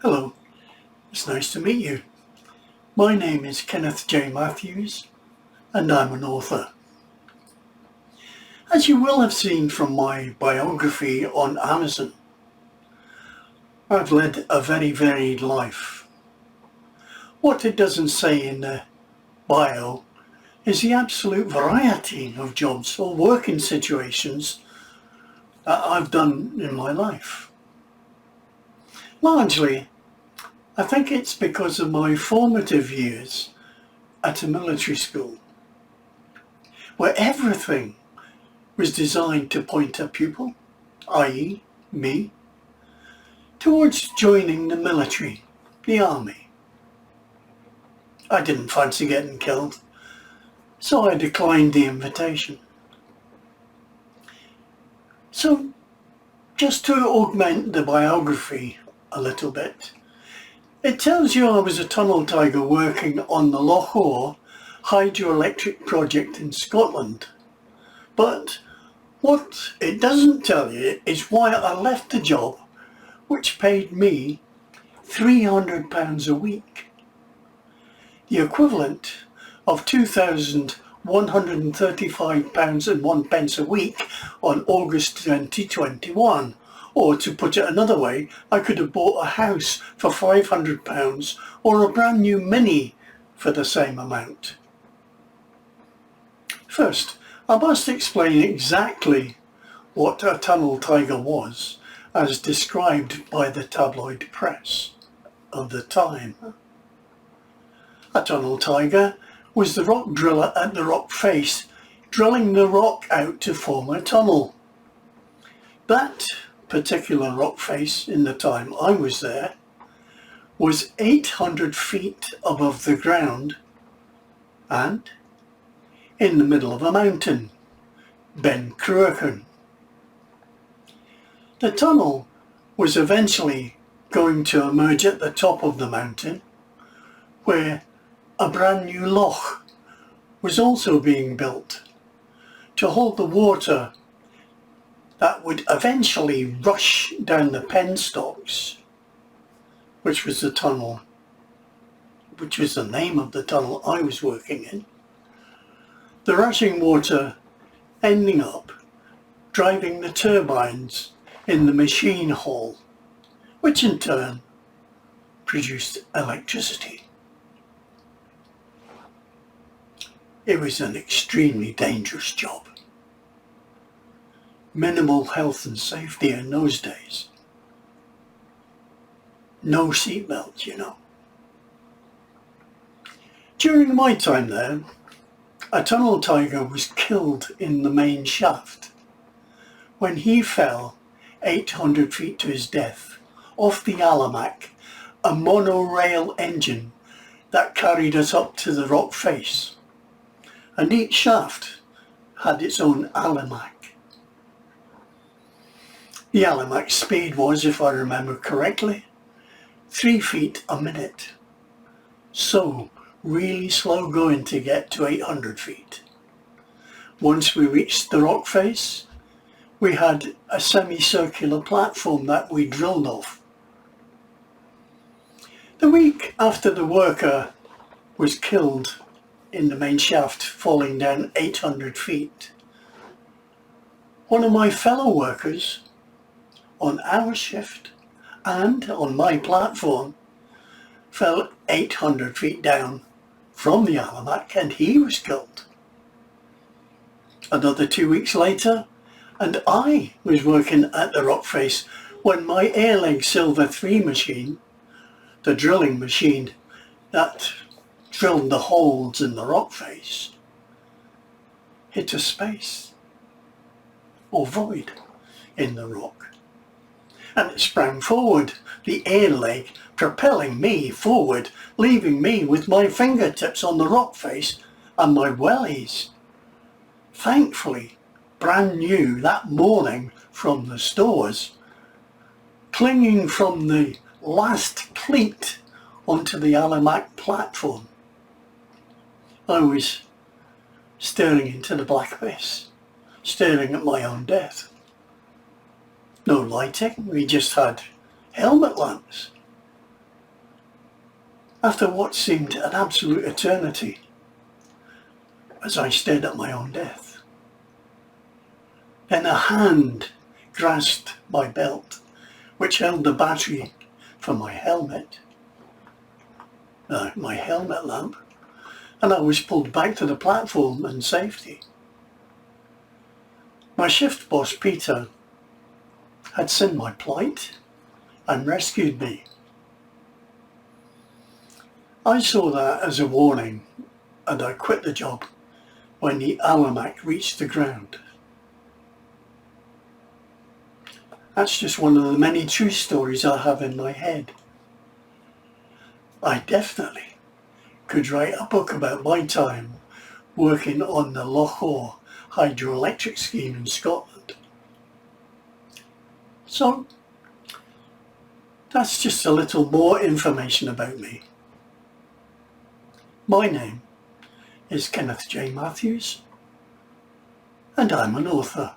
Hello, it's nice to meet you. My name is Kenneth J. Matthews and I'm an author. As you will have seen from my biography on Amazon, I've led a very varied life. What it doesn't say in the bio is the absolute variety of jobs or working situations that I've done in my life. Largely, I think it's because of my formative years at a military school, where everything was designed to point a pupil, i.e. me, towards joining the military, the army. I didn't fancy getting killed, so I declined the invitation. So, just to augment the biography a little bit, it tells you I was a tunnel tiger working on the Loch Oar hydroelectric project in Scotland. But what it doesn't tell you is why I left the job, which paid me £300 a week, the equivalent of £2,135.01 a week on August 2021. Or to put it another way, I could have bought a house for £500 or a brand new Mini for the same amount. First, I must explain exactly what a tunnel tiger was, as described by the tabloid press of the time. A tunnel tiger was the rock driller at the rock face, drilling the rock out to form a tunnel. That particular rock face, in the time I was there, was 800 feet above the ground and in the middle of a mountain, Ben Cruachan. The tunnel was eventually going to emerge at the top of the mountain, where a brand new loch was also being built to hold the water that would eventually rush down the penstocks, which was the tunnel, which was the name of the tunnel I was working in. The rushing water ending up driving the turbines in the machine hall, which in turn produced electricity. It was an extremely dangerous job. Minimal health and safety in those days. No seatbelt, you know. During my time there, a tunnel tiger was killed in the main shaft when he fell 800 feet to his death off the Alimac, a monorail engine that carried us up to the rock face. And each shaft had its own Alimac. The Alimac speed was, if I remember correctly, 3 feet a minute. So, really slow going to get to 800 feet. Once we reached the rock face, we had a semicircular platform that we drilled off. The week after the worker was killed in the main shaft, falling down 800 feet, one of my fellow workers on our shift and on my platform fell 800 feet down from the Alimac and he was killed. Another 2 weeks later, and I was working at the rock face when my Airleg Silver 3 machine, the drilling machine that drilled the holes in the rock face, hit a space or void in the rock. And it sprang forward, the air leg propelling me forward, leaving me with my fingertips on the rock face and my wellies. Thankfully, brand new that morning from the stores, clinging from the last cleat onto the Alimac platform. I was staring into the black abyss, staring at my own death. No lighting, we just had helmet lamps. After what seemed an absolute eternity, as I stared at my own death, then a hand grasped my belt, which held the battery for my helmet lamp, and I was pulled back to the platform in safety. My shift boss, Peter, had seen my plight and rescued me. I saw that as a warning, and I quit the job when the Alamac reached the ground. That's just one of the many true stories I have in my head. I definitely could write a book about my time working on the Loch Awe hydroelectric scheme in Scotland. So, that's just a little more information about me. My name is Kenneth J. Matthews, and I'm an author.